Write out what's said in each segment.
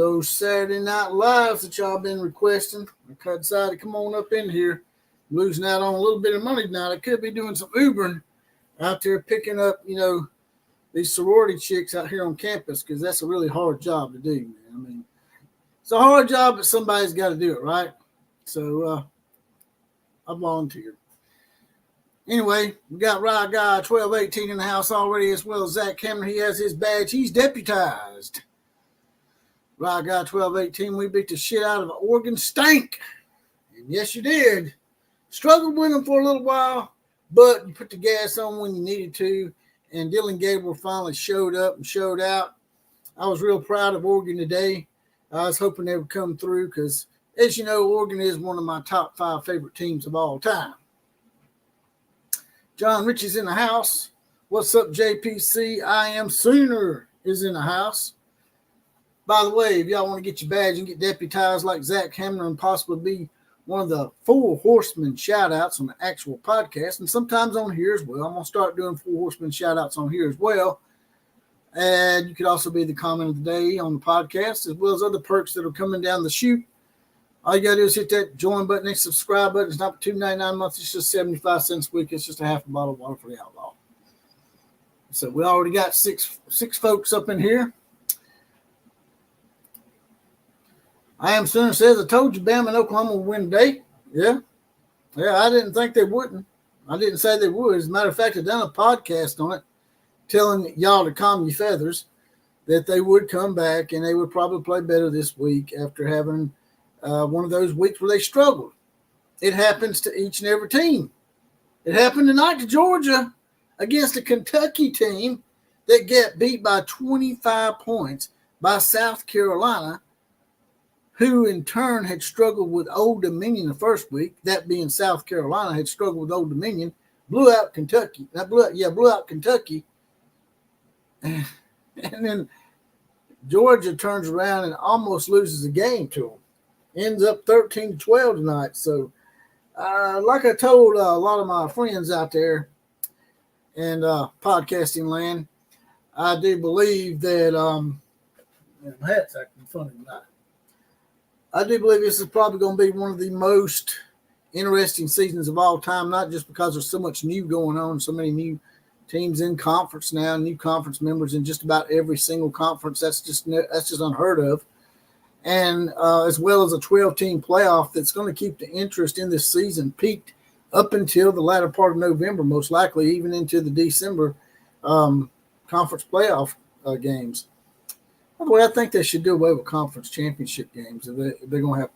those Saturday Night Lives that y'all been requesting. I decided to come on up in here. I'm losing out on a little bit of money tonight. I could be doing some Ubering out there picking up, these sorority chicks out here on campus because that's a really hard job to do, man. I mean, it's a hard job, but somebody's got to do it, right? So I volunteered. Anyway, we got Rye Guy 1218 in the house already, as well as Zach Cameron. He has his badge. He's deputized. Rye Guy 1218, we beat the shit out of Oregon Stank. And yes, you did. Struggled with them for a little while, but you put the gas on when you needed to. And Dylan Gabriel finally showed up and showed out. I was real proud of Oregon today. I was hoping they would come through because, as you know, Oregon is one of my top 5 favorite teams of all time. John Ritchie's in the house. What's up, JPC? I Am Sooner is in the house. By the way, if y'all want to get your badge and get deputized like Zach Cameron and possibly be one of the 4 Horsemen shout-outs on the actual podcast, and sometimes on here as well. I'm going to start doing 4 Horsemen shout-outs on here as well. And you could also be the comment of the day on the podcast, as well as other perks that are coming down the chute. All you got to do is hit that join button and subscribe button. It's not for $2.99 a month. It's just 75 cents a week. It's just a half a bottle of water for the outlaw. So we already got six folks up in here. I Am Sooner says, I told you Bama and Oklahoma would win today. Yeah, I didn't think they wouldn't. I didn't say they would. As a matter of fact, I've done a podcast on it telling y'all to calm your feathers that they would come back and they would probably play better this week after having one of those weeks where they struggled. It happens to each and every team. It happened tonight to Georgia against a Kentucky team that got beat by 25 points by South Carolina, who in turn had struggled with Old Dominion the first week. That being South Carolina had struggled with Old Dominion, blew out Kentucky. Blew out Kentucky. And then Georgia turns around and almost loses the game to them. Ends up 13-12 tonight. So, like I told a lot of my friends out there in podcasting land, I do believe that my hat's acting funny tonight. I do believe this is probably going to be one of the most interesting seasons of all time, not just because there's so much new going on, so many new teams in conference now, new conference members in just about every single conference. That's just unheard of. And as well as a 12-team playoff that's going to keep the interest in this season peaked up until the latter part of November, most likely even into the December conference playoff games. By the way, I think they should do away with conference championship games. If they're going to have,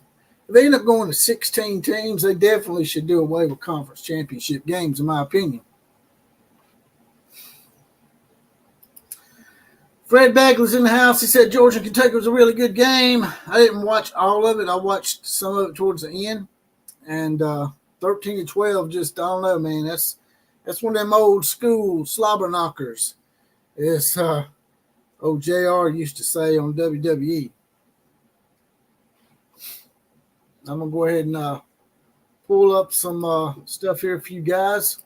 if they end up going to 16 teams, they definitely should do away with conference championship games, in my opinion. Fred Bagley's in the house. He said Georgia and Kentucky was a really good game. I didn't watch all of it. I watched some of it towards the end. And 13-12, just, I don't know, man. That's one of them old school slobber knockers. It's old JR used to say on WWE. I'm going to go ahead and pull up some stuff here for you guys.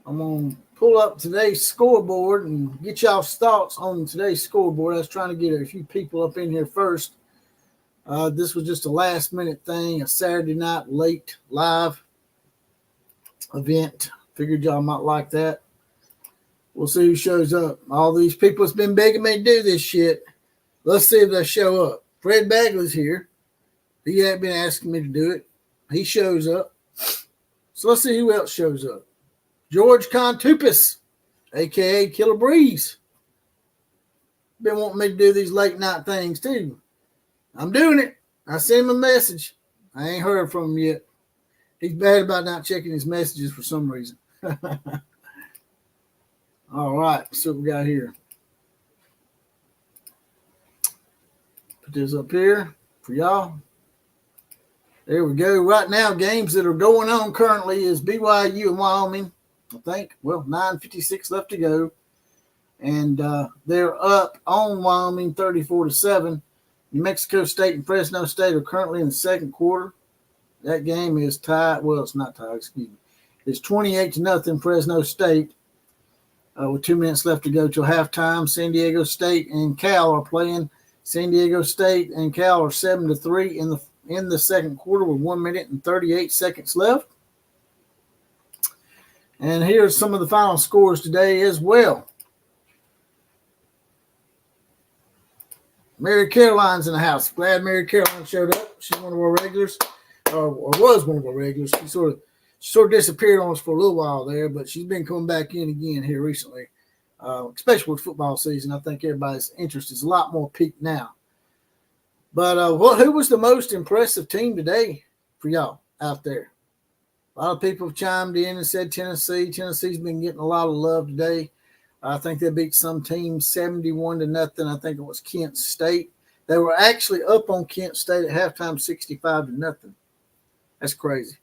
I'm going to pull up today's scoreboard and get y'all's thoughts on today's scoreboard. I was trying to get a few people up in here first. This was just a last-minute thing, a Saturday night late live event. Figured y'all might like that. We'll see who shows up. All these people that's been begging me to do this shit. Let's see if they show up. Fred Bagley's here. He had been asking me to do it. He shows up. So let's see who else shows up. George Contupis, a.k.a. Killer Breeze. Been wanting me to do these late night things too. I'm doing it. I sent him a message. I ain't heard from him yet. He's bad about not checking his messages for some reason. All right, let's see what we got here. Put this up here for y'all. There we go. Right now, games that are going on currently is BYU and Wyoming. I think, 9:56 left to go. And they're up on Wyoming 34-7. New Mexico State and Fresno State are currently in the second quarter. That game is tied. Well, it's not tied, excuse me. It's 28-0 Fresno State. with 2 minutes left to go till halftime. San Diego State and Cal are playing. San Diego State and Cal are 7-3 in the second quarter with 1 minute and 38 seconds left. And here's some of the final scores today as well. Mary Caroline's in the house. Glad Mary Caroline showed up. She's one of our regulars, or was one of our regulars. She sort of disappeared on us for a little while there, but she's been coming back in again here recently, especially with football season. I think everybody's interest is a lot more peaked now. But who was the most impressive team today for y'all out there? A lot of people have chimed in and said Tennessee. Tennessee's been getting a lot of love today. I think they beat some team 71-0. I think it was Kent State. They were actually up on Kent State at halftime 65-0. That's crazy.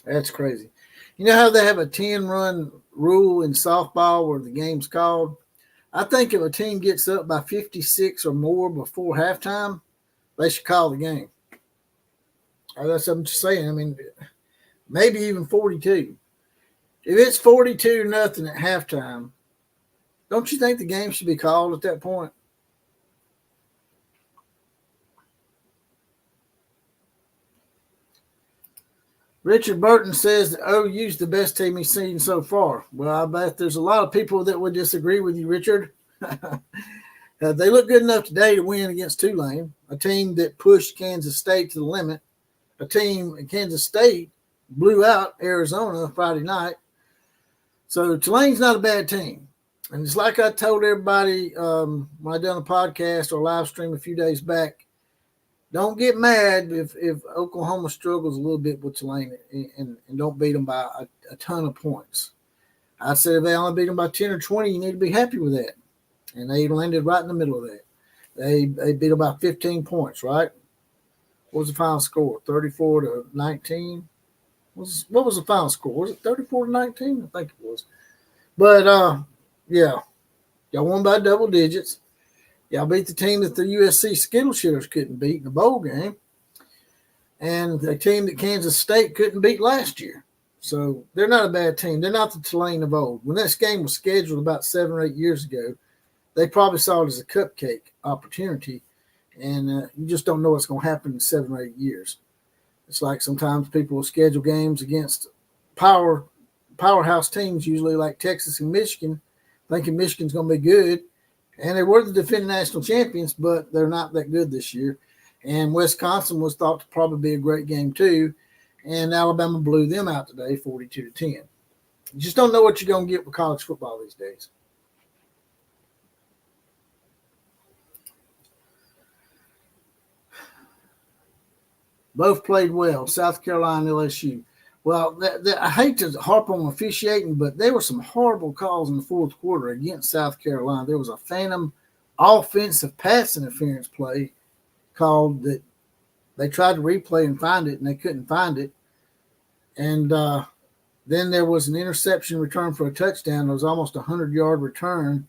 That's crazy. You know how they have a 10-run rule in softball where the game's called? I think if a team gets up by 56 or more before halftime, they should call the game. That's what I'm just saying. I mean, maybe even 42. If it's 42-0 at halftime, don't you think the game should be called at that point? Richard Burton says that OU's the best team he's seen so far. Well, I bet there's a lot of people that would disagree with you, Richard. They look good enough today to win against Tulane, a team that pushed Kansas State to the limit. A team, Kansas State, blew out Arizona Friday night. So Tulane's not a bad team. And it's like I told everybody when I done a podcast or live stream a few days back, don't get mad if Oklahoma struggles a little bit with Tulane and don't beat them by a ton of points. I said if they only beat them by 10 or 20, you need to be happy with that. And they landed right in the middle of that. They beat them by 15 points, right? What was the final score? 34-19? What was the final score? Was it 34-19? I think it was. But, yeah, y'all won by double digits. Y'all beat the team that the USC Skittle Shitters couldn't beat in the bowl game, and the team that Kansas State couldn't beat last year. So they're not a bad team. They're not the Tulane of old. When this game was scheduled about 7 or 8 years ago, they probably saw it as a cupcake opportunity, and you just don't know what's going to happen in 7 or 8 years. It's like sometimes people will schedule games against powerhouse teams, usually like Texas and Michigan, thinking Michigan's going to be good. And they were the defending national champions, but they're not that good this year. And Wisconsin was thought to probably be a great game too. And Alabama blew them out today, 42-10. You just don't know what you're going to get with college football these days. Both played well, South Carolina and LSU. Well, I hate to harp on officiating, but there were some horrible calls in the fourth quarter against South Carolina. There was a phantom offensive pass interference play called that they tried to replay and find it, and they couldn't find it. And then there was an interception return for a touchdown. It was almost a 100-yard return,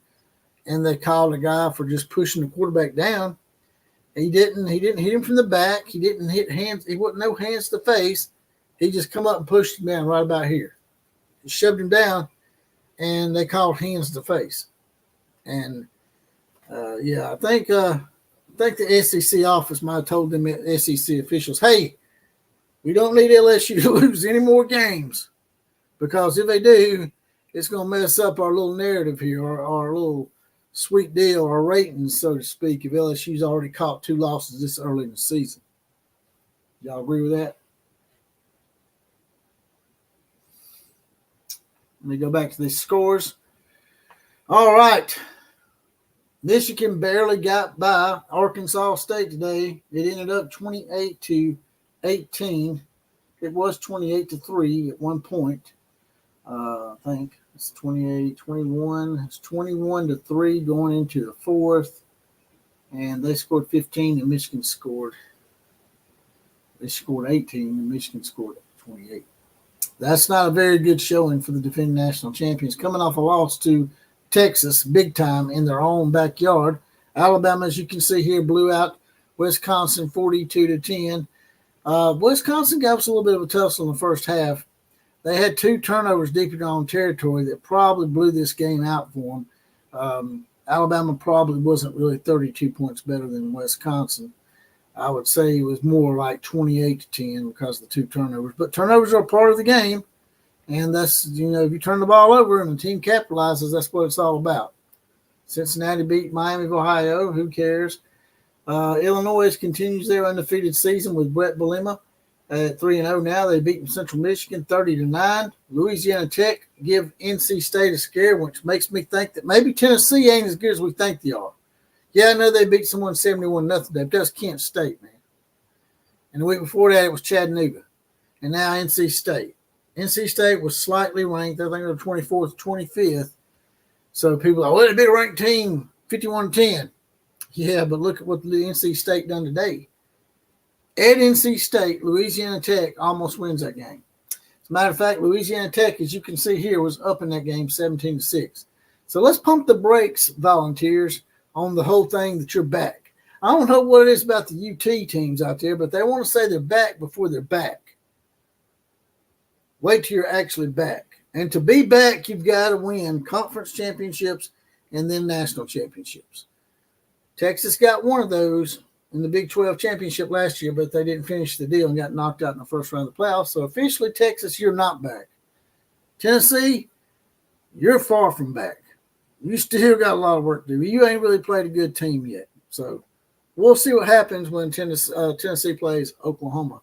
and they called a guy for just pushing the quarterback down. He didn't hit him from the back. He didn't hit hands. He wasn't no hands to the face. He just come up and pushed him down right about here. He shoved him down, and they called hands to the face. And, I think the SEC office might have told them SEC officials, hey, we don't need LSU to lose any more games, because if they do, it's going to mess up our little narrative here, or our little sweet deal, our ratings, so to speak, if LSU's already caught 2 losses this early in the season. Y'all agree with that? Let me go back to these scores. All right. Michigan barely got by Arkansas State today. It ended up 28-18. It was 28-3 at one point. I think it's 28-21. It's 21-3 going into the fourth. And they scored 15 and Michigan scored. They scored 18 and Michigan scored 28. That's not a very good showing for the defending national champions. Coming off a loss to Texas, big time, in their own backyard. Alabama, as you can see here, blew out Wisconsin 42-10. Wisconsin gave us a little bit of a tussle in the first half. They had 2 turnovers deep in their own territory that probably blew this game out for them. Alabama probably wasn't really 32 points better than Wisconsin. I would say it was more like 28-10 because of the 2 turnovers. But turnovers are a part of the game, and that's, if you turn the ball over and the team capitalizes, that's what it's all about. Cincinnati beat Miami of Ohio. Who cares? Illinois continues their undefeated season with Brett Bielema at 3-0 now. They beat Central Michigan 30-9. Louisiana Tech give NC State a scare, which makes me think that maybe Tennessee ain't as good as we think they are. Yeah, I know they beat someone 71-0. That does Kent State, man. And the week before that, it was Chattanooga. And now NC State. NC State was slightly ranked. I think they were 24th, 25th. So people are like, well, they beat a ranked team 51-10. Yeah, but look at what the NC State done today. At NC State, Louisiana Tech almost wins that game. As a matter of fact, Louisiana Tech, as you can see here, was up in that game 17-6. So let's pump the brakes, Volunteers, on the whole thing that you're back. I don't know what it is about the UT teams out there, but they want to say they're back before they're back. Wait till you're actually back. And to be back, you've got to win conference championships and then national championships. Texas got one of those in the Big 12 championship last year, but they didn't finish the deal and got knocked out in the first round of the playoffs. So officially, Texas, you're not back. Tennessee, you're far from back. You still got a lot of work to do. You ain't really played a good team yet. So we'll see what happens when Tennessee plays Oklahoma.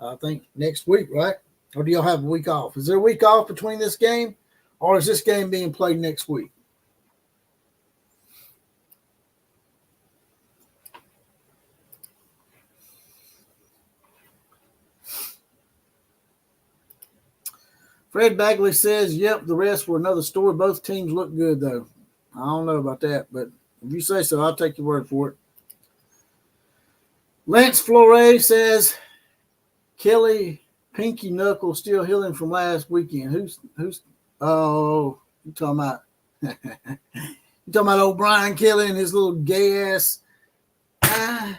I think next week, right? Or do y'all have a week off? Is there a week off between this game, or is this game being played next week? Fred Bagley says, yep, the rest were another story. Both teams look good, though. I don't know about that, but if you say so, I'll take your word for it. Lance Flores says, Kelly Pinky Knuckle still healing from last weekend. Who's you talking about? You talking about old Brian Kelly and his little gay ass? I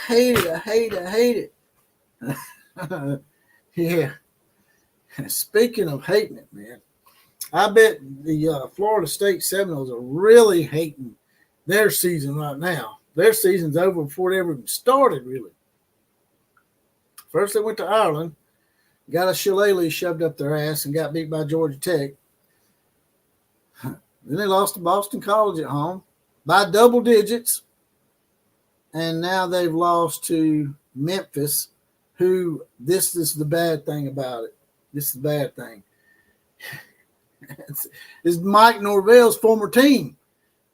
hate it. Yeah. Speaking of hating it, man, I bet the Florida State Seminoles are really hating their season right now. Their season's over before it ever even started, really. First, they went to Ireland, got a shillelagh shoved up their ass, and got beat by Georgia Tech. Then they lost to Boston College at home by double digits. And now they've lost to Memphis, who, this is the bad thing about it. This is the bad thing. It's Mike Norvell's former team.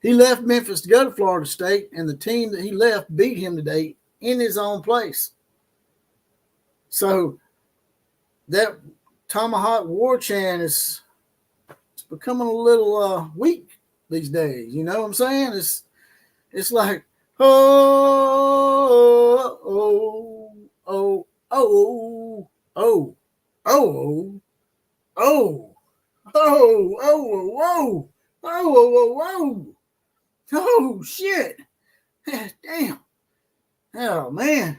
He left Memphis to go to Florida State, and the team that he left beat him today in his own place. So that Tomahawk War chant is becoming a little weak these days. You know what I'm saying? It's like, oh, oh, oh, oh, oh, oh, oh. Oh, whoa, whoa. Oh, shit. Damn. Oh, man.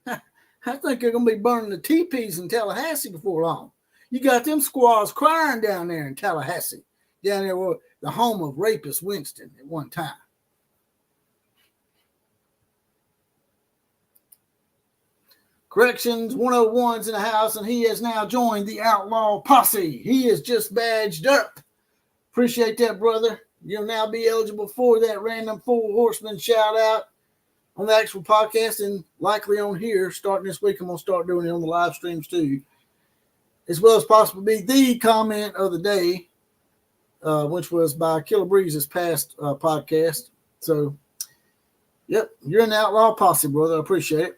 I think they're going to be burning the teepees in Tallahassee before long. You got them squaws crying down there in Tallahassee, down there where the home of rapist Winston at one time. Corrections 101's in the house, and he has now joined the Outlaw Posse. He is just badged up. Appreciate that, brother. You'll now be eligible for that random Four Horsemen shout out on the actual podcast and likely on here. Starting this week, I'm going to start doing it on the live streams too, as well as possibly the comment of the day, which was by Killer Breeze's past podcast. So, yep, you're in the Outlaw Posse, brother. I appreciate it.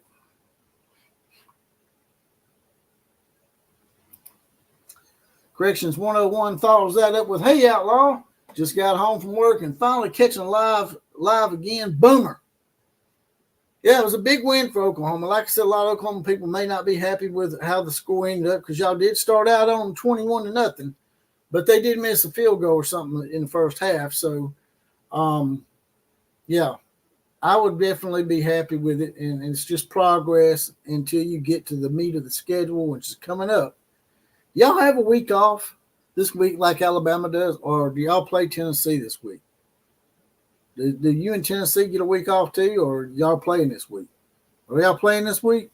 Corrections 101 follows that up with, hey, Outlaw, just got home from work and finally catching live again. Boomer. Yeah, it was a big win for Oklahoma. Like I said, a lot of Oklahoma people may not be happy with how the score ended up because y'all did start out on 21-0, but they did miss a field goal or something in the first half. So, yeah, I would definitely be happy with it, and it's just progress until you get to the meat of the schedule, which is coming up. Y'all have a week off this week like Alabama does, or do y'all play Tennessee this week? Do you and Tennessee get a week off too, or y'all playing this week? Are y'all playing this week?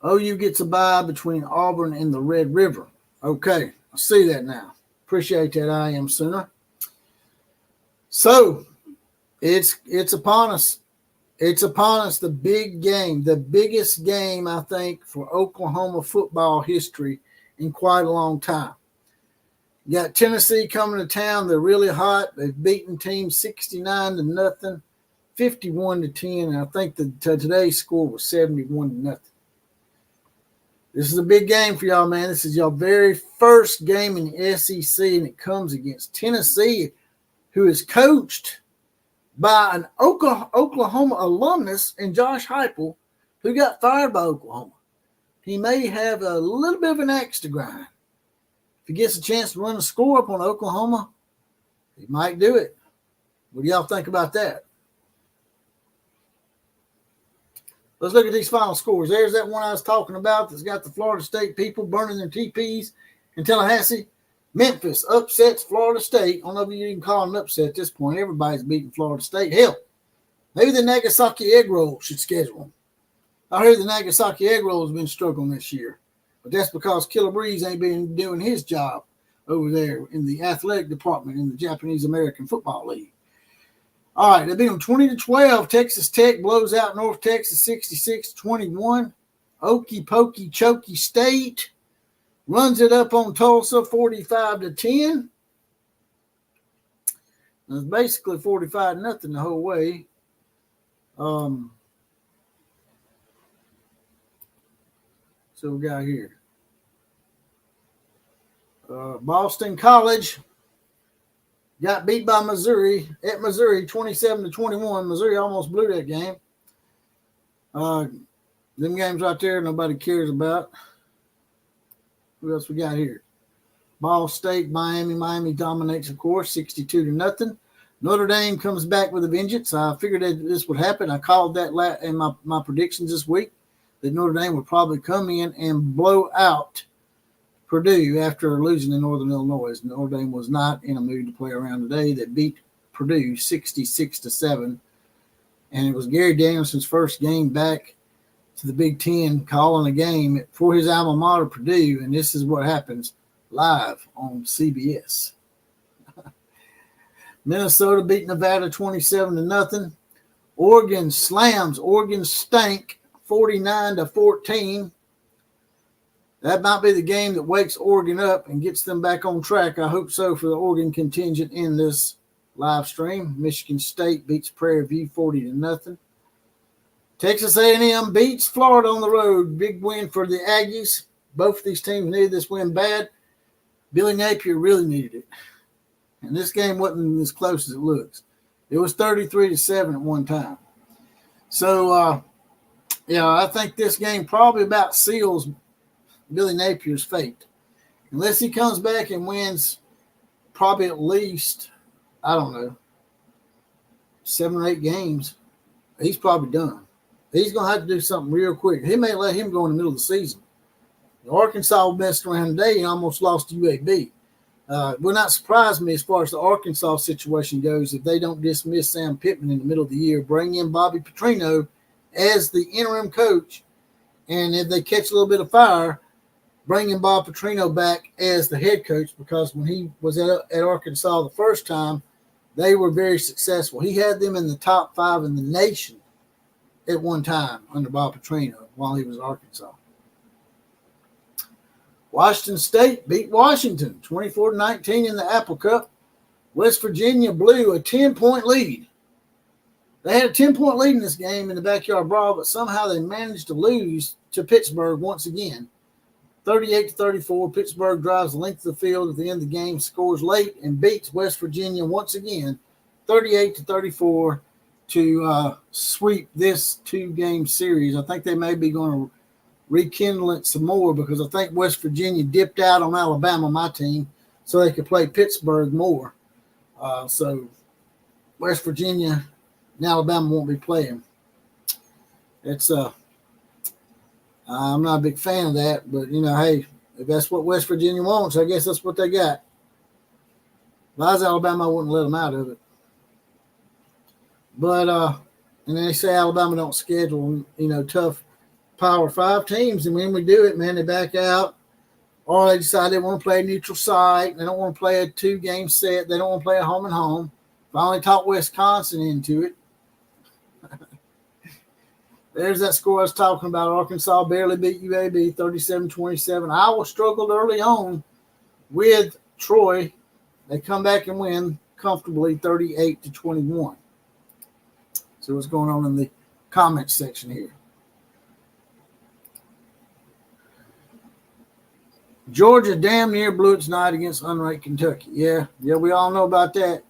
OU gets a bye between Auburn and the Red River. Okay, I see that now. Appreciate that, I Am Sooner. So, it's upon us. It's upon us, the big game, the biggest game, I think, for Oklahoma football history in quite a long time. You got Tennessee coming to town. They're really hot. They've beaten teams 69-0, 51-10, and I think today's score was 71-0. This is a big game for y'all, man. This is your very first game in the SEC, and it comes against Tennessee, who is coached by an Oklahoma alumnus in Josh Heupel, who got fired by Oklahoma. He may have a little bit of an axe to grind. If he gets a chance to run a score up on Oklahoma, he might do it. What do y'all think about that? Let's look at these final scores. There's that one I was talking about that's got the Florida State people burning their teepees in Tallahassee. Memphis upsets Florida State. I don't know if you can call it an upset at this point. Everybody's beating Florida State. Hell, maybe the Nagasaki Egg Roll should schedule them. I heard the Nagasaki Egg Roll has been struggling this year. But that's because Killer Breeze ain't been doing his job over there in the athletic department in the Japanese American Football League. All right, they beat them 20-12. Texas Tech blows out North Texas 66-21. Okie Pokey Chokey State runs it up on Tulsa 45-10. It's basically 45-0 the whole way. So we got here. Boston College got beat by Missouri at Missouri 27-21. Missouri almost blew that game. Them games right there nobody cares about. Who else we got here? Ball State, Miami. Miami dominates, of course, 62-0. Notre Dame comes back with a vengeance. I figured that this would happen. I called that in my predictions this week, that Notre Dame would probably come in and blow out Purdue after losing to Northern Illinois. Notre Dame was not in a mood to play around today. They beat Purdue 66-7. And it was Gary Danielson's first game back to the Big Ten calling a game for his alma mater, Purdue. And this is what happens live on CBS. Minnesota beat Nevada 27-0. Oregon slams Oregon Stank 49-14. That might be the game that wakes Oregon up and gets them back on track. I hope so for the Oregon contingent in this live stream. Michigan State beats Prairie View 40-0. Texas A&M beats Florida on the road. Big win for the Aggies. Both of these teams needed this win bad. Billy Napier really needed it. And this game wasn't as close as it looks. It was 33-7 at one time. So, I think this game probably about seals Billy Napier's fate. Unless he comes back and wins probably at least, 7 or 8 games, he's probably done. He's going to have to do something real quick. He may let him go in the middle of the season. Arkansas messed around today and almost lost to UAB. Will not surprise me as far as the Arkansas situation goes if they don't dismiss Sam Pittman in the middle of the year, bring in Bobby Petrino as the interim coach, and if they catch a little bit of fire, bring in Bob Petrino back as the head coach, because when he was at Arkansas the first time, they were very successful. He had them in the top 5 in the nation at one time under Bob Petrino while he was at Arkansas. Washington State beat Washington 24-19 in the Apple Cup. West Virginia blew a 10-point lead. They had a 10-point lead in this game in the backyard brawl, but somehow they managed to lose to Pittsburgh once again. 38-34, Pittsburgh drives the length of the field at the end of the game, scores late, and beats West Virginia once again, 38-34, to sweep this 2-game series. I think they may be going to rekindle it some more, because I think West Virginia dipped out on Alabama, my team, so they could play Pittsburgh more. So West Virginia and Alabama won't be playing. It's I'm not a big fan of that, but hey, if that's what West Virginia wants, I guess that's what they got. If I was Alabama, I wouldn't let them out of it. But and then they say Alabama don't schedule tough Power 5 teams, and when we do it, man, they back out, or they decide they want to play a neutral site. They don't want to play a 2-game set. They don't want to play a home and home. Finally talked Wisconsin into it. There's that score I was talking about. Arkansas barely beat UAB 37-27. Iowa struggled early on with Troy. They come back and win comfortably 38-21. So what's going on in the comments section here? Georgia damn near blew its night against unranked Kentucky. Yeah, we all know about that.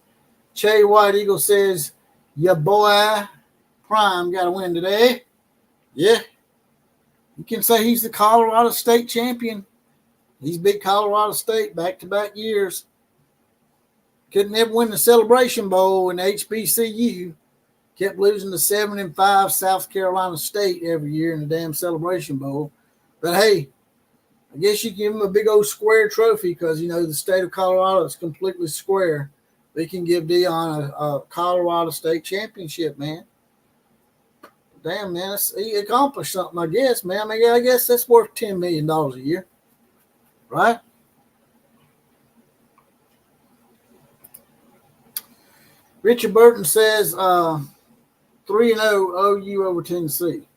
Che White Eagle says, your boy Prime got a win today. Yeah. You can say he's the Colorado State champion. He's beat Colorado State back-to-back years. Couldn't ever win the Celebration Bowl in HBCU. Kept losing to 7-5 South Carolina State every year in the damn Celebration Bowl. But hey, I guess you give him a big old square trophy because, the state of Colorado is completely square. They can give Deion a Colorado State championship, man. Damn, man, he accomplished something, I guess, man. I guess that's worth $10 million a year, right? Richard Burton says 3-0 OU over Tennessee.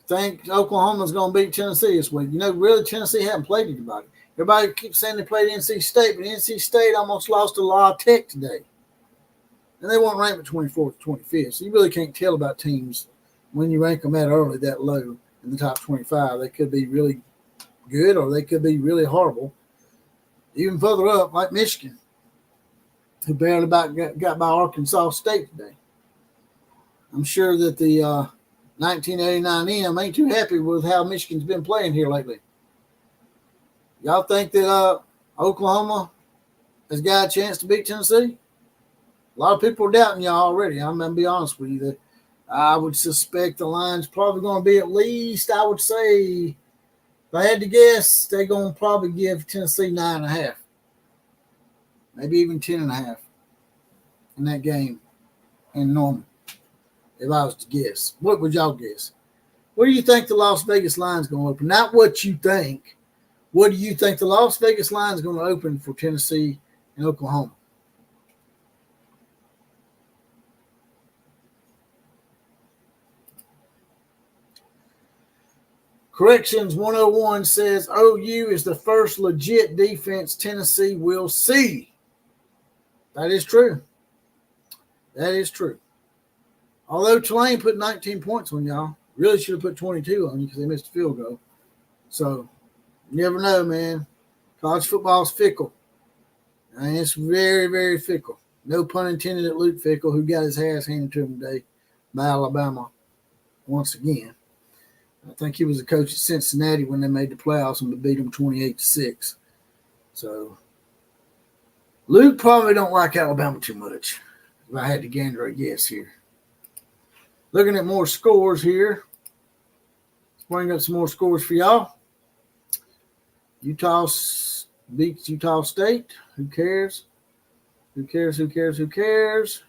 Think Oklahoma's going to beat Tennessee this week. Really, Tennessee hasn't played anybody. Everybody keeps saying they played NC State, but NC State almost lost to La Tech today. And they weren't ranked 24th, 25th. So you really can't tell about teams when you rank them that early, that low in the top 25. They could be really good or they could be really horrible. Even further up, like Michigan, who barely about got by Arkansas State today. I'm sure that the 1989 M ain't too happy with how Michigan's been playing here lately. Y'all think that Oklahoma has got a chance to beat Tennessee? A lot of people are doubting y'all already. I'm going to be honest with you. That I would suspect the line's probably going to be at least, I would say, if I had to guess, they're going to probably give Tennessee 9.5. Maybe even 10.5 in that game in Norman, if I was to guess. What would y'all guess? Where do you think the Las Vegas line's going to open? Not what you think. What do you think the Las Vegas line's going to open for Tennessee and Oklahoma? Corrections 101 says OU is the first legit defense Tennessee will see. That is true. That is true. Although Tulane put 19 points on y'all, really should have put 22 on you because they missed a field goal. So, you never know, man. College football is fickle. And it's very, very fickle. No pun intended at Luke Fickell, who got his ass handed to him today by Alabama once again. I think he was the coach at Cincinnati when they made the playoffs and beat them 28-6. So Luke probably don't like Alabama too much, if I had to gander a guess here. Looking at more scores here. Let's bring up some more scores for y'all. Utah beats Utah State. Who cares? Who cares? Who cares? Who cares?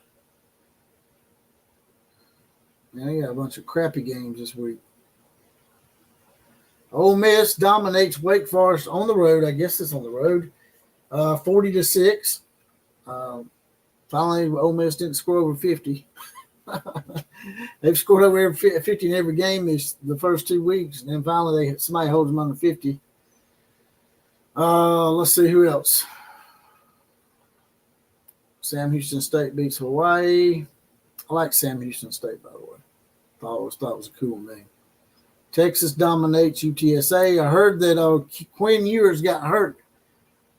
Now you got a bunch of crappy games this week. Ole Miss dominates Wake Forest on the road. I guess it's on the road. 40-6. Finally, Ole Miss didn't score over 50. They've scored over 50 in every game the first 2 weeks, and then finally somebody holds them under 50. Let's see who else. Sam Houston State beats Hawaii. I like Sam Houston State, by the way. Thought it was a cool name. Texas dominates UTSA. I heard that Quinn Ewers got hurt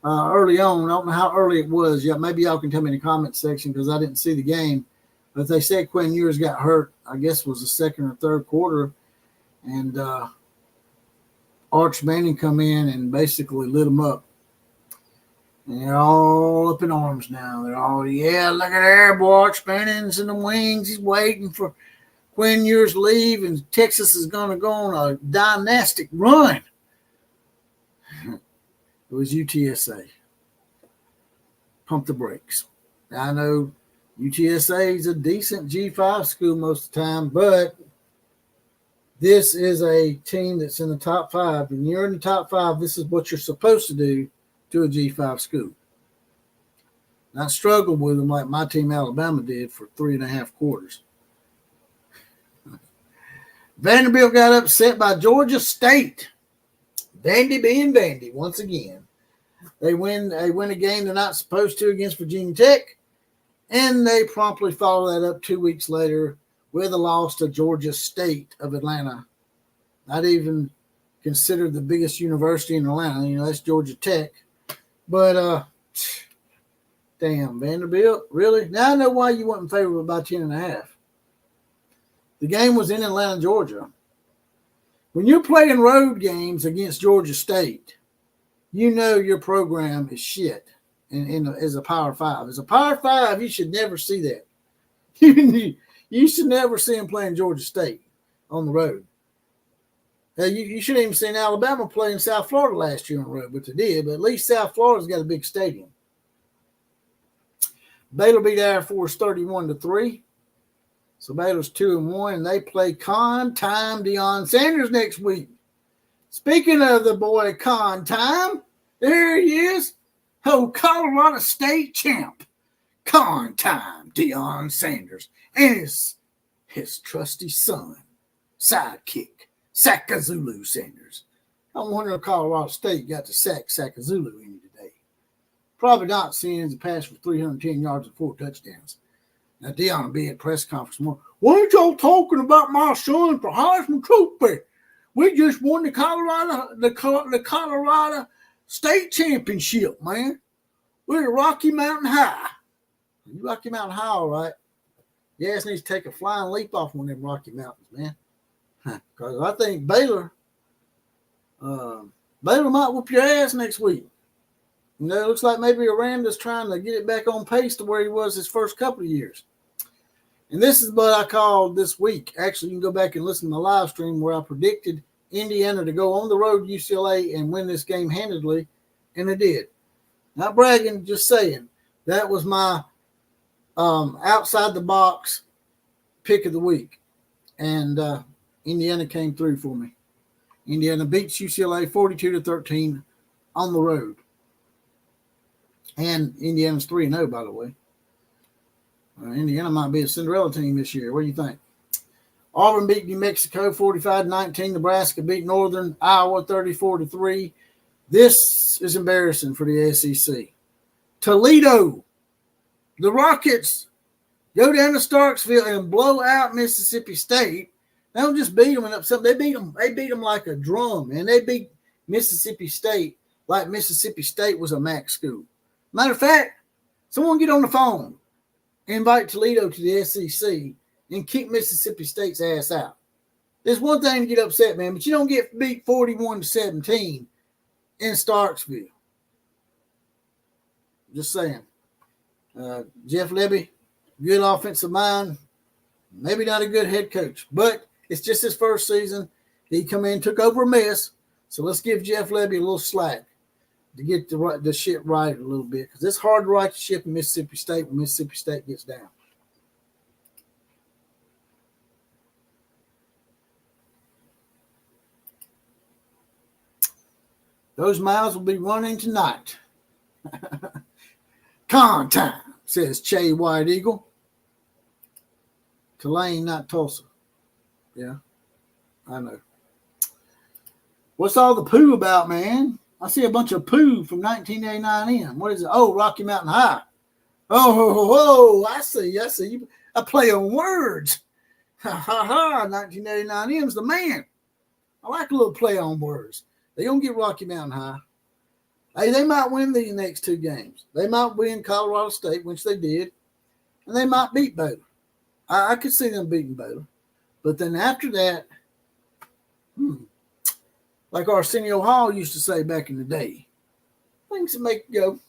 early on. I don't know how early it was. Yeah, maybe y'all can tell me in the comment section because I didn't see the game. But they said Quinn Ewers got hurt, I guess it was the second or third quarter. And Arch Manning come in and basically lit him up. And they're all up in arms now. They're all, yeah, look at there, boy, expanding in the wings. He's waiting for Quinn Ewers to leave, and Texas is going to go on a dynastic run. It was UTSA. Pump the brakes. Now, I know UTSA is a decent G5 school most of the time, but this is a team that's in the top 5. And you're in the top 5, this is what you're supposed to do to a G5 school. Not struggle with them like my team Alabama did for 3.5 quarters. Vanderbilt got upset by Georgia State. Vandy being Vandy once again. They win a game they're not supposed to against Virginia Tech, and they promptly follow that up 2 weeks later with a loss to Georgia State of Atlanta. Not even considered the biggest university in Atlanta. You know, that's Georgia Tech. But, damn, Vanderbilt, really? Now I know why you weren't favorable by 10.5. The game was in Atlanta, Georgia. When you're playing road games against Georgia State, you know your program is shit as a Power 5. As a Power 5, you should never see that. You should never see them playing Georgia State on the road. You shouldn't even seen Alabama play in South Florida last year on the road, but they did. But at least South Florida's got a big stadium. Baylor beat Air Force 31-3. So Baylor's 2-1, and they play Con Time Deion Sanders next week. Speaking of the boy Con Time, there he is. Oh, Colorado State champ. Con Time Deion Sanders. And his trusty son, sidekick, Sakazulu Sanders. I wonder if Colorado State got to sack Sakazulu in today. Probably not, seeing as he passed for 310 yards and 4 touchdowns. Now, Deion will be at press conference tomorrow. Why aren't y'all talking about my son for Heisman Trophy? We just won the Colorado State Championship, man. We're at Rocky Mountain High. You Rocky Mountain High, all right. Your ass needs to take a flying leap off one of them Rocky Mountains, man. Because I think Baylor might whoop your ass next week. You know, it looks like maybe Aranda's trying to get it back on pace to where he was his first couple of years. And this is what I called this week. Actually, you can go back and listen to my live stream where I predicted Indiana to go on the road to UCLA and win this game handedly, and they did. Not bragging, just saying. That was my outside the box pick of the week. And Indiana came through for me. Indiana beats UCLA 42-13 on the road. And Indiana's 3-0, by the way. Indiana might be a Cinderella team this year. What do you think? Auburn beat New Mexico 45-19. Nebraska beat Northern Iowa 34-3. This is embarrassing for the SEC. Toledo, the Rockets, go down to Starksville and blow out Mississippi State. They don't just beat them and upset. They beat them. They beat them like a drum, and they beat Mississippi State like Mississippi State was a MAC school. Matter of fact, someone get on the phone, invite Toledo to the SEC, and kick Mississippi State's ass out. There's one thing to get upset, man, but you don't get beat 41-17 in Starksville. Just saying. Jeff Lebby, good offensive mind, maybe not a good head coach, but it's just his first season. He come in, took over a mess, so let's give Jeff Lebby a little slack to get the shit right a little bit, because it's hard to right the ship in Mississippi State when Mississippi State gets down. Those miles will be running tonight. Con time, says Che White Eagle. Tulane, not Tulsa. Yeah, I know. What's all the poo about, man? I see a bunch of poo from 1989 in. What is it? Oh, Rocky Mountain High. Oh, I see. I play on words. Ha, ha, ha. 1989 M's the man. I like a little play on words. They're going to get Rocky Mountain High. Hey, they might win these next 2 games. They might win Colorado State, which they did, and they might beat Baylor. I could see them beating Baylor. But then after that, like Arsenio Hall used to say back in the day, things that make you go,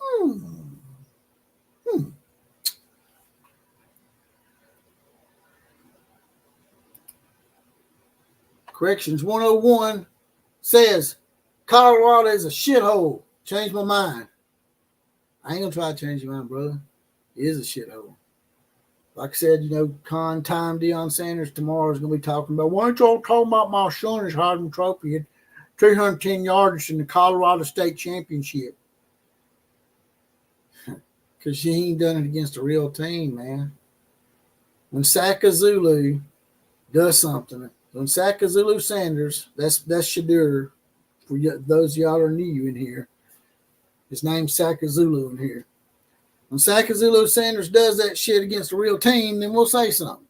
Corrections 101 says Colorado is a shithole. Change my mind. I ain't gonna try to change your mind, brother. It is a shithole. Like I said, Con Time Deion Sanders tomorrow is gonna be talking about why ain't y'all talking about my son is Heisman Trophy at 310 yards in the Colorado State Championship? Because she ain't done it against a real team, man. When Sakazulu does something, when Sakazulu Sanders, that's Shadur, for those of y'all are new in here. His name's Sakazulu in here. When Sakazulu Sanders does that shit against a real team, then we'll say something.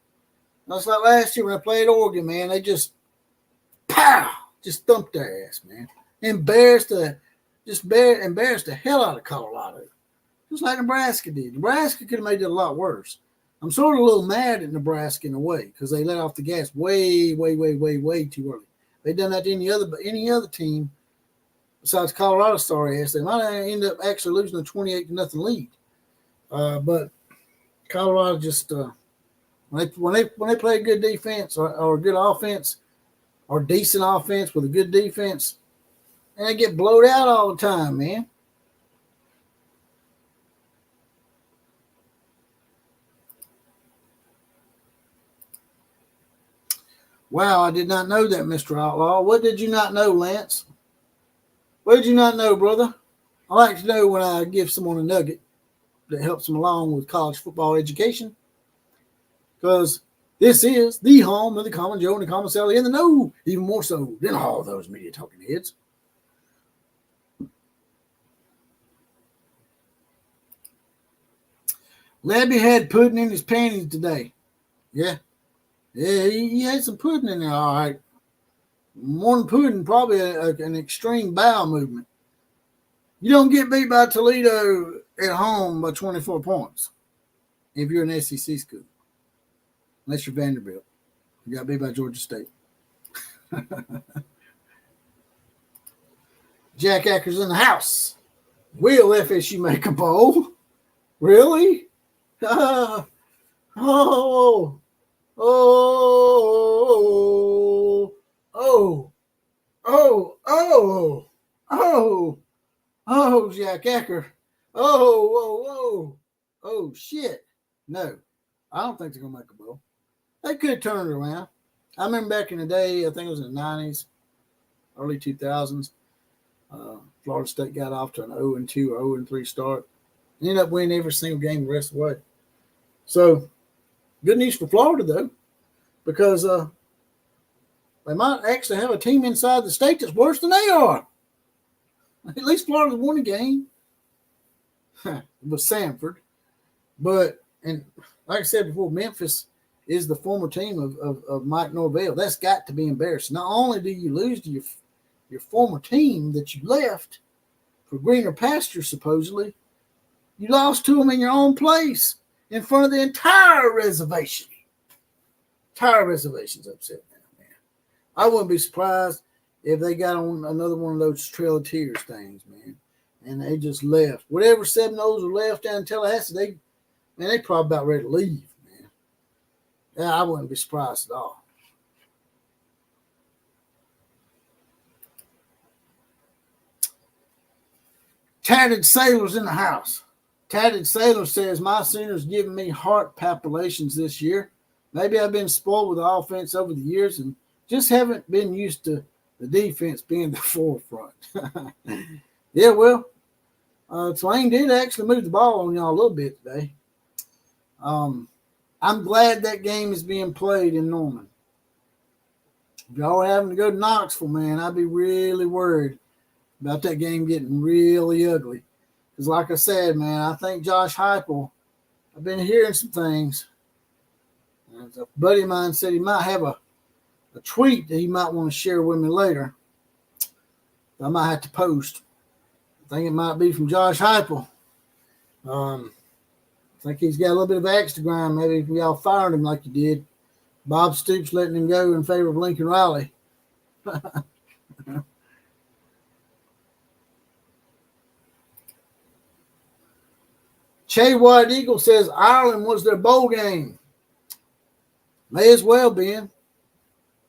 That's like last year when I played Oregon, man. They just thumped their ass, man. Embarrassed the hell out of Colorado. Just like Nebraska did. Nebraska could have made it a lot worse. I'm sort of a little mad at Nebraska in a way because they let off the gas way, way, way, way, way too early. They done that to any other team besides Colorado sorry ass. They might end up actually losing a 28-0 lead. But Colorado just when they play good defense or good offense or decent offense with a good defense, and they get blowed out all the time, man. Wow, I did not know that, Mr. Outlaw. What did you not know, Lance? What did you not know, brother? I like to know when I give someone a nugget that helps them along with college football education. Because this is the home of the Common Joe and the Common Sally in the know, even more so than all those media talking heads. Labby had pudding in his panties today. Yeah. Yeah, he had some pudding in there, all right. More than pudding, probably an extreme bowel movement. You don't get beat by Toledo at home by 24 points if you're an SEC school. Unless you're Vanderbilt. You got beat by Georgia State. Jack Acker's in the house. Will FSU make a bowl? Really? Oh. Jack Acker. Oh, shit. No, I don't think they're going to make a bowl. They could turn it around. I remember back in the day, I think it was in the 90s, early 2000s, Florida State got off to an 0-2 or 0-3 start. Ended up winning every single game the rest of the way. So, good news for Florida, though, because they might actually have a team inside the state that's worse than they are. At least Florida's won a game with Samford. But, and like I said before, Memphis is the former team of Mike Norvell. That's got to be embarrassing. Not only do you lose to your former team that you left for greener pasture, supposedly, you lost to them in your own place in front of the entire reservation. Entire reservation's upset now, man. I wouldn't be surprised if they got on another one of those Trail of Tears things, man, and they just left. Whatever 7-0s are left down in Tallahassee, they probably about ready to leave, man. Yeah, I wouldn't be surprised at all. Tatted Sailor's in the house. Tatted Sailor says, my Sooners giving me heart palpitations this year. Maybe I've been spoiled with the offense over the years and just haven't been used to the defense being the forefront. Yeah, well, Tulane did actually move the ball on y'all a little bit today. I'm glad that game is being played in Norman. If y'all are having to go to Knoxville, man, I'd be really worried about that game getting really ugly. Because like I said, man, I think Josh Heupel, I've been hearing some things. And a buddy of mine said he might have a tweet that he might want to share with me later. I might have to post. I think it might be from Josh Heupel. I think he's got a little bit of axe to grind. Maybe if y'all fired him like you did. Bob Stoops letting him go in favor of Lincoln Riley. Che White Eagle says Ireland was their bowl game. May as well be.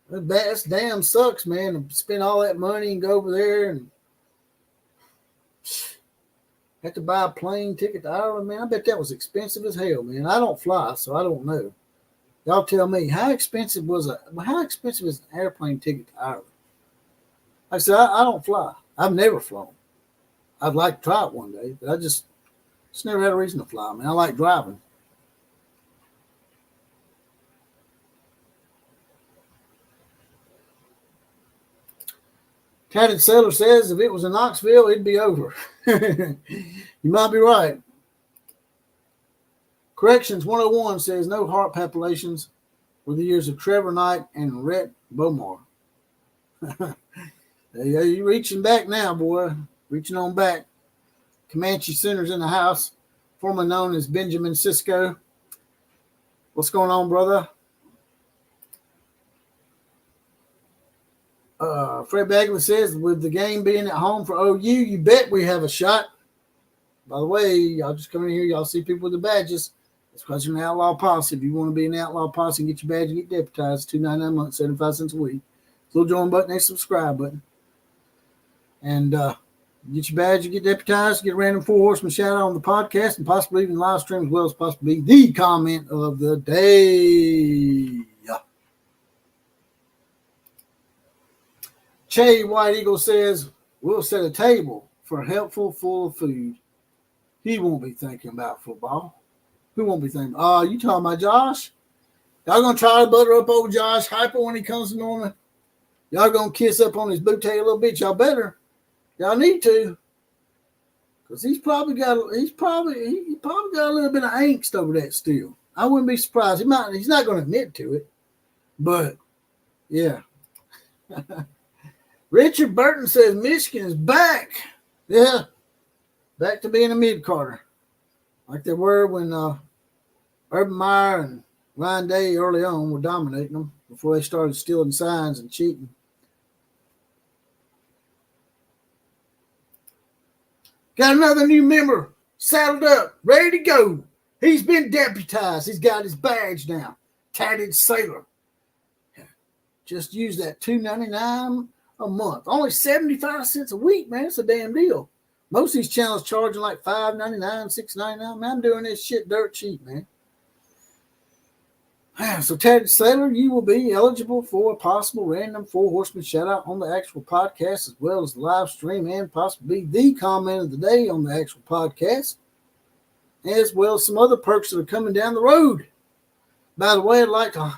That damn sucks, man, to spend all that money and go over there and have to buy a plane ticket to Ireland, man. I bet that was expensive as hell, man. I don't fly, so I don't know. Y'all tell me, how expensive is an airplane ticket to Ireland? Like I said, I don't fly. I've never flown. I'd like to try it one day, but I just never had a reason to fly, man. I like driving. Tatted Sailor says if it was in Knoxville, it'd be over. You might be right. Corrections 101 says no heart palpitations for the years of Trevor Knight and Rhett Bomar. Yeah, you're reaching back now, boy. Reaching on back. Comanche Sooners in the house, formerly known as Benjamin Sisko. What's going on, brother? Fred Bagley says, with the game being at home for OU, you bet we have a shot. By the way, y'all just come in here, y'all see people with the badges. It's because you're an outlaw posse. If you want to be an outlaw posse and get your badge and get deputized, $2.99 a month, 75 cents a week. Little join button and subscribe button. And get your badge, you get deputized, get a random Four Horsemen shout out on the podcast, and possibly even live stream, as well as possibly the comment of the day. Che White Eagle says, we'll set a table for helpful full of food. He won't be thinking about football. Who won't be thinking? Oh, you talking about Josh? Y'all going to try to butter up old Josh Hyper when he comes to Norman? Y'all going to kiss up on his booty a little bit? Y'all better. Y'all need to. Because he's probably got a little bit of angst over that still. I wouldn't be surprised. He's not going to admit to it. But, yeah. Richard Burton says Michigan is back. Yeah. Back to being a mid-carder. Like they were when Urban Meyer and Ryan Day early on were dominating them before they started stealing signs and cheating. Got another new member saddled up, ready to go. He's been deputized. He's got his badge now. Tatted Sailor. Just use that $2.99 a month. Only 75 cents a week, man. It's a damn deal. Most of these channels charging like $5.99, $6.99. Man, I'm doing this shit dirt cheap, man. So, Tatted Sailor, you will be eligible for a possible random Four Horsemen shout out on the actual podcast, as well as the live stream, and possibly the comment of the day on the actual podcast, as well as some other perks that are coming down the road. By the way, I'd like to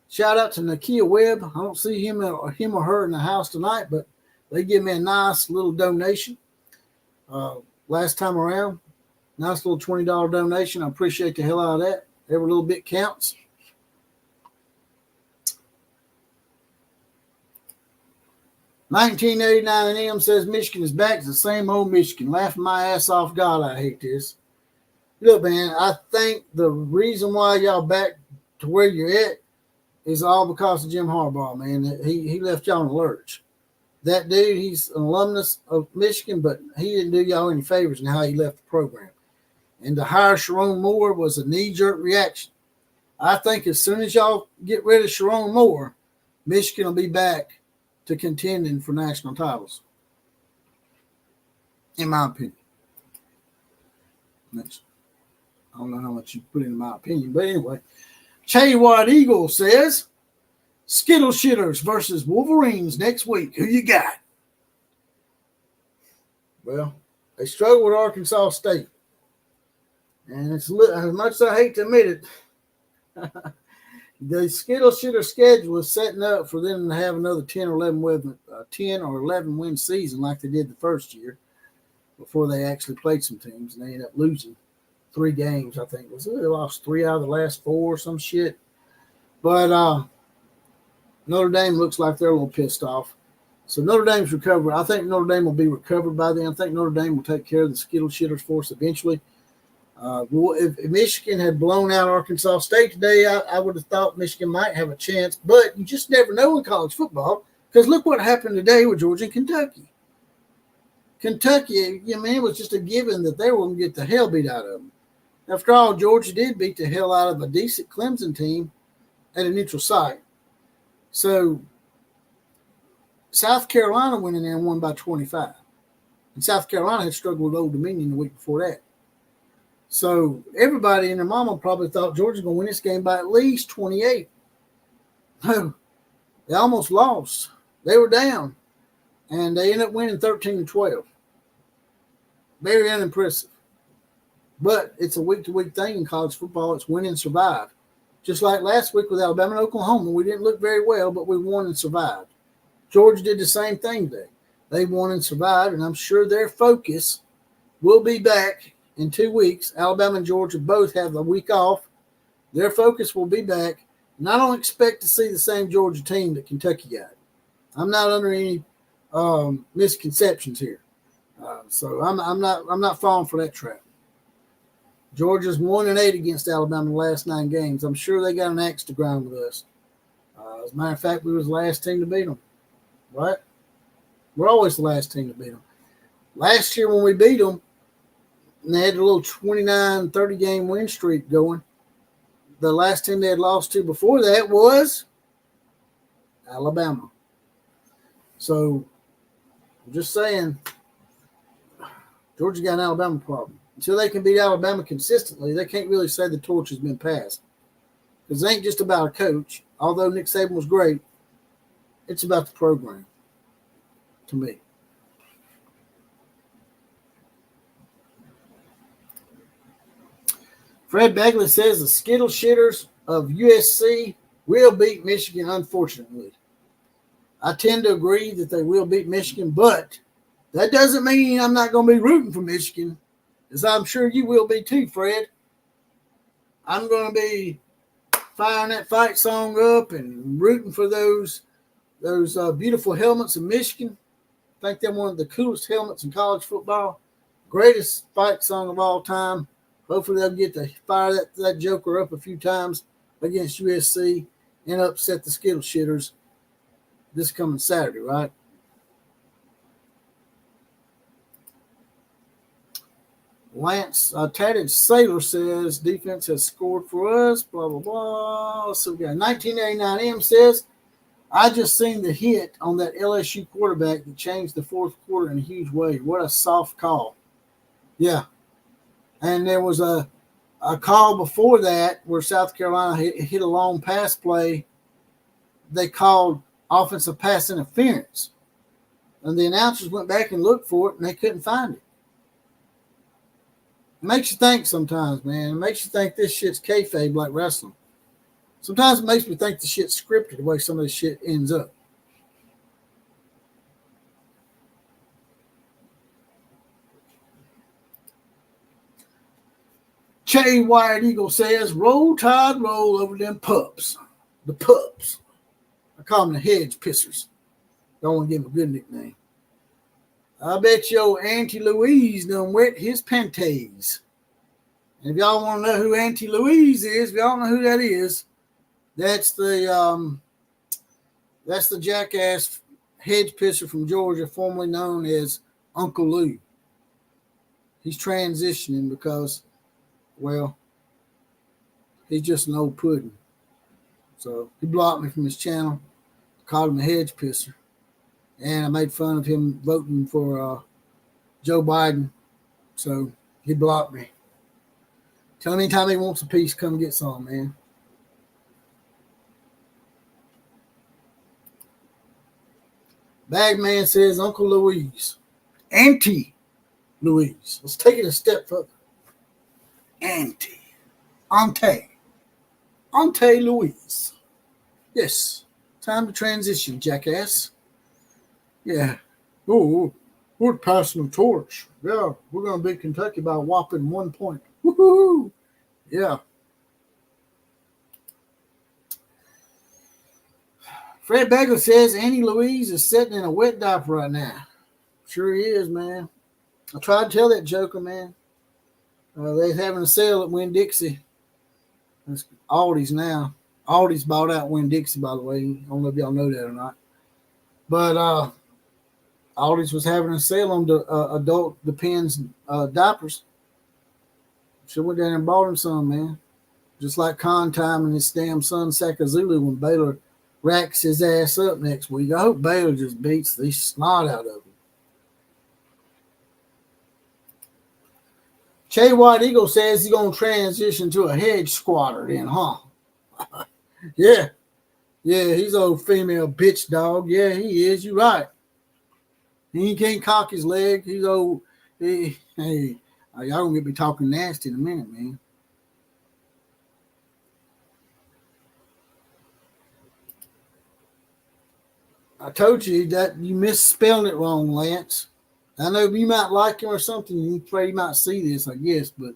shout out to Nakia Webb. I don't see him or her in the house tonight, but they give me a nice little donation. Last time around, nice little $20 donation. I appreciate the hell out of that. Every little bit counts. $19.89 says Michigan is back. It's the same old Michigan. Laughing my ass off. God, I hate this. Look, man, I think the reason why y'all back to where you're at is all because of Jim Harbaugh, man. He left y'all in a lurch. That dude, he's an alumnus of Michigan, but he didn't do y'all any favors in how he left the program. And to hire Sharon Moore was a knee-jerk reaction. I think as soon as y'all get rid of Sharon Moore, Michigan will be back to contending for national titles, in my opinion. I don't know how much you put in my opinion, but anyway. Che White Eagle says, Skittle Shitters versus Wolverines next week. Who you got? Well, they struggle with Arkansas State. And it's as much as I hate to admit it, the Skittle Shitter schedule is setting up for them to have another 10 or 11 win season like they did the first year before they actually played some teams, and they ended up losing 3 games, I think. They lost 3 out of the last 4 or some shit. But Notre Dame looks like they're a little pissed off. So Notre Dame's recovered. I think Notre Dame will be recovered by then. I think Notre Dame will take care of the Skittle Shitters for us eventually. If Michigan had blown out Arkansas State today, I would have thought Michigan might have a chance. But you just never know in college football, because look what happened today with Georgia and Kentucky. Kentucky, it was just a given that they were going to get the hell beat out of them. After all, Georgia did beat the hell out of a decent Clemson team at a neutral site. So South Carolina went in there and won by 25. And South Carolina had struggled with Old Dominion the week before that. So everybody and their mama probably thought Georgia was going to win this game by at least 28. No, they almost lost. They were down. And they ended up winning 13-12. Very unimpressive. But it's a week-to-week thing in college football. It's win and survive. Just like last week with Alabama and Oklahoma, we didn't look very well, but we won and survived. Georgia did the same thing today. They won and survived, and I'm sure their focus will be back in 2 weeks. Alabama and Georgia both have a week off. Their focus will be back, and I don't expect to see the same Georgia team that Kentucky got. I'm not under any misconceptions here, so I'm not falling for that trap. Georgia's 1-8 against Alabama in the last 9 games. I'm sure they got an axe to grind with us. As a matter of fact, we was the last team to beat them, right? We're always the last team to beat them. Last year when we beat them, and they had a little 29, 30-game win streak going, the last team they had lost to before that was Alabama. So I'm just saying, Georgia got an Alabama problem. Until they can beat Alabama consistently, they can't really say the torch has been passed. Because it ain't just about a coach. Although Nick Saban was great, it's about the program, to me. Fred Bagley says the Skittle Shitters of USC will beat Michigan, unfortunately. I tend to agree that they will beat Michigan, but that doesn't mean I'm not going to be rooting for Michigan, as I'm sure you will be too, Fred. I'm going to be firing that fight song up and rooting for those beautiful helmets in Michigan. I think they're one of the coolest helmets in college football. Greatest fight song of all time. Hopefully they'll get to fire that joker up a few times against USC and upset the Skittle Shitters this coming Saturday, right? Lance Tatted Sailor says defense has scored for us, blah, blah, blah. So we got 1989M says, I just seen the hit on that LSU quarterback that changed the fourth quarter in a huge way. What a soft call. Yeah. And there was a call before that where South Carolina hit a long pass play. They called offensive pass interference. And the announcers went back and looked for it, and they couldn't find it. It makes you think sometimes, man. It makes you think this shit's kayfabe like wrestling. Sometimes it makes me think the shit's scripted the way some of this shit ends up. Che Wired Eagle says, roll tide, roll over them pups. The pups. I call them the hedge pissers. Don't want to give them a good nickname. I bet your Auntie Louise done wet his panties. And if y'all want to know who Auntie Louise is, if y'all know who that is, that's the jackass hedge pisser from Georgia, formerly known as Uncle Lou. He's transitioning because, well, he's just an old pudding. So he blocked me from his channel, called him a hedge pisser, and I made fun of him voting for Joe Biden. So he blocked me. Tell him anytime he wants a piece, come get some, man. Bagman says Uncle Louise. Auntie Louise. Let's take it a step further. Auntie Louise. Yes. Time to transition, jackass. Yeah. Oh, we're passing the torch. Yeah, we're going to beat Kentucky by a whopping 1 point. Woohoo! Yeah. Fred Bagler says Annie Louise is sitting in a wet diaper right now. Sure he is, man. I tried to tell that joker, man. They're having a sale at Winn-Dixie. It's Aldi's now. Aldi's bought out Winn-Dixie, by the way. I don't know if y'all know that or not. But Aldi's was having a sale on the adult Depends diapers. Should have went down there and bought him some, man. Just like Con Time and his damn son Sakazulu when Baylor racks his ass up next week. I hope Baylor just beats the snot out of him. Che White Eagle says he's going to transition to a hedge squatter then, huh? Yeah. Yeah, he's an old female bitch dog. Yeah, he is. You're right. He can't cock his leg. He's old. Hey, y'all going to get me talking nasty in a minute, man. I told you that you misspelled it wrong, Lance. I know you might like him or something. You might see this, I guess, but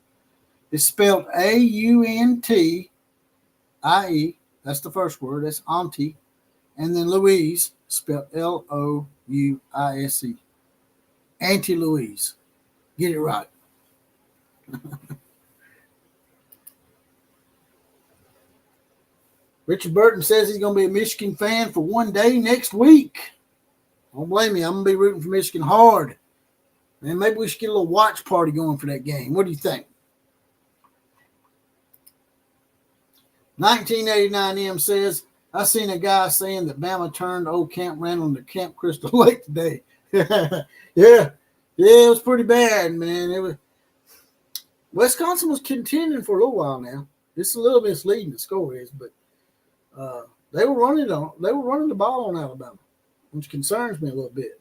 it's spelled Auntie. That's the first word. That's Auntie. And then Louise, spelled Louise. Auntie Louise. Get it right. Richard Burton says he's going to be a Michigan fan for one day next week. Don't blame me. I'm going to be rooting for Michigan hard. And maybe we should get a little watch party going for that game. What do you think? 1989M says, I seen a guy saying that Bama turned old Camp Randall into Camp Crystal Lake today. Yeah, it was pretty bad, man. Wisconsin was contending for a little while now. It's a little misleading, the score is, but they were running the ball on Alabama, which concerns me a little bit.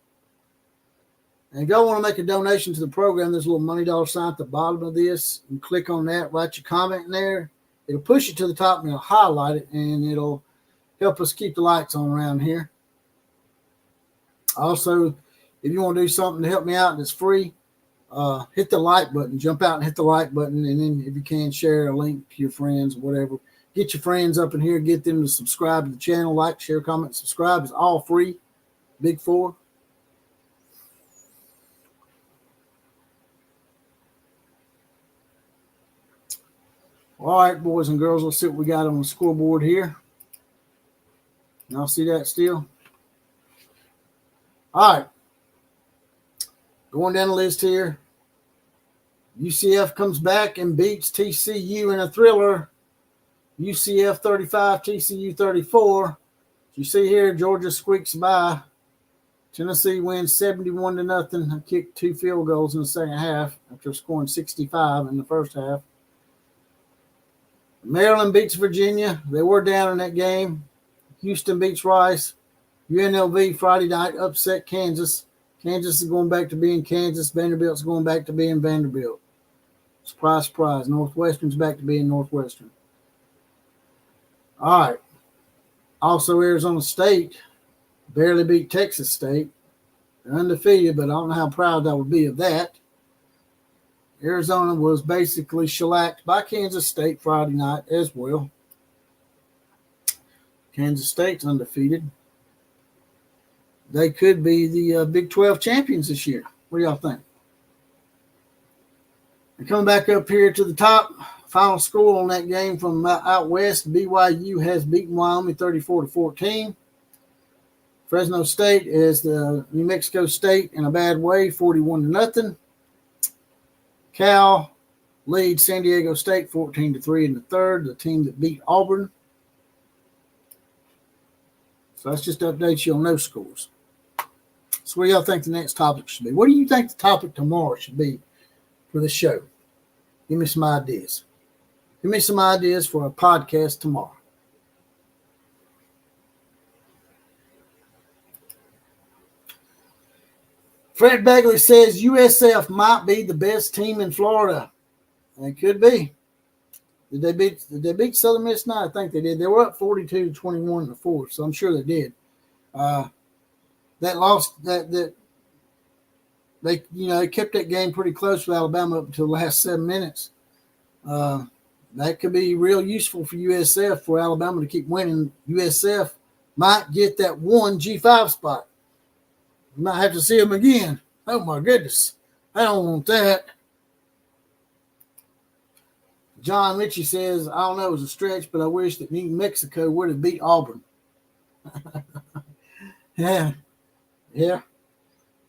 And if y'all want to make a donation to the program, there's a little money dollar sign at the bottom of this. You click on that, write your comment in there. It'll push it to the top and it'll highlight it, and it'll help us keep the lights on around here. Also, if you want to do something to help me out and it's free, hit the like button. Jump out and hit the like button, and then if you can, share a link to your friends or whatever. Get your friends up in here. Get them to subscribe to the channel. Like, share, comment, subscribe. It's all free. Big four. All right, boys and girls, let's see what we got on the scoreboard here. Y'all see that still? All right. Going down the list here. UCF comes back and beats TCU in a thriller. UCF 35, TCU 34. You see here, Georgia squeaks by. Tennessee wins 71-0. I kicked 2 field goals in the second half after scoring 65 in the first half. Maryland beats Virginia. They were down in that game. Houston beats Rice. UNLV Friday night upset Kansas. Kansas is going back to being Kansas. Vanderbilt's going back to being Vanderbilt. Surprise, surprise. Northwestern's back to being Northwestern. All right. Also, Arizona State barely beat Texas State. They're undefeated, but I don't know how proud I would be of that. Arizona was basically shellacked by Kansas State Friday night as well. Kansas State's undefeated. They could be the Big 12 champions this year. What do y'all think? And coming back up here to the top, final score on that game from out west, BYU has beaten Wyoming 34-14. Fresno State is the New Mexico State in a bad way, 41-0. Cal leads San Diego State 14-3 in the third, the team that beat Auburn. So that's just to update you on those scores. So what do y'all think the next topic should be? What do you think the topic tomorrow should be for the show? Give me some ideas. Give me some ideas for a podcast tomorrow. Fred Bagley says USF might be the best team in Florida. It could be. Did they beat Southern Miss? No, I think they did. They were up 42-21 in the fourth, so I'm sure they did. That lost that they kept that game pretty close with Alabama up until the last 7 minutes. That could be real useful for USF for Alabama to keep winning. USF might get that one G5 spot. You might have to see them again. Oh, my goodness. I don't want that. John Ritchie says, I don't know, it was a stretch, but I wish that New Mexico would have beat Auburn. Yeah. That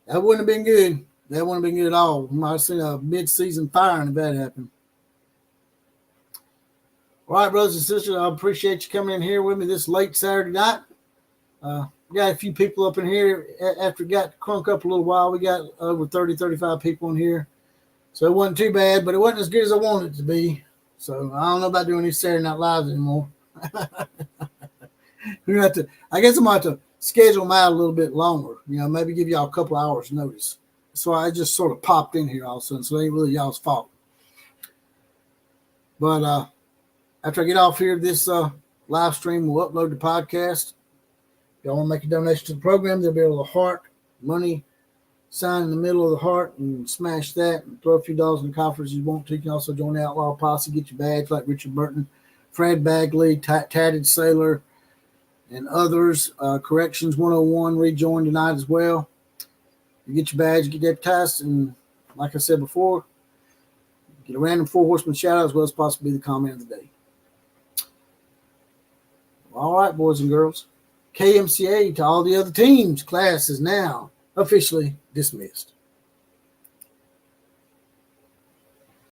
wouldn't have been good. That wouldn't have been good at all. We might have seen a mid-season firing if that happened. All right, brothers and sisters, I appreciate you coming in here with me this late Saturday night. We got a few people up in here. After it got crunk up a little while, we got over 30, 35 people in here. So it wasn't too bad, but it wasn't as good as I wanted it to be. So I don't know about doing these Saturday Night Lives anymore. We have to. I guess I'm going to have to schedule them out a little bit longer. Maybe give y'all a couple hours notice. So I just sort of popped in here all of a sudden. So it ain't really y'all's fault. But after I get off here, this live stream will upload the podcast. If y'all want to make a donation to the program, there'll be a little heart, money sign in the middle of the heart, and smash that and throw a few dollars in the coffers if you want to. You can also join the Outlaw Posse, get your badge like Richard Burton, Fred Bagley, Tatted Sailor, and others. Corrections 101 rejoin tonight as well. You get your badge, get deputized, and like I said before, get a random 4 Horsemen shout out as well as possibly the comment of the day. All right, boys and girls. KMCA to all the other teams. Class is now officially dismissed.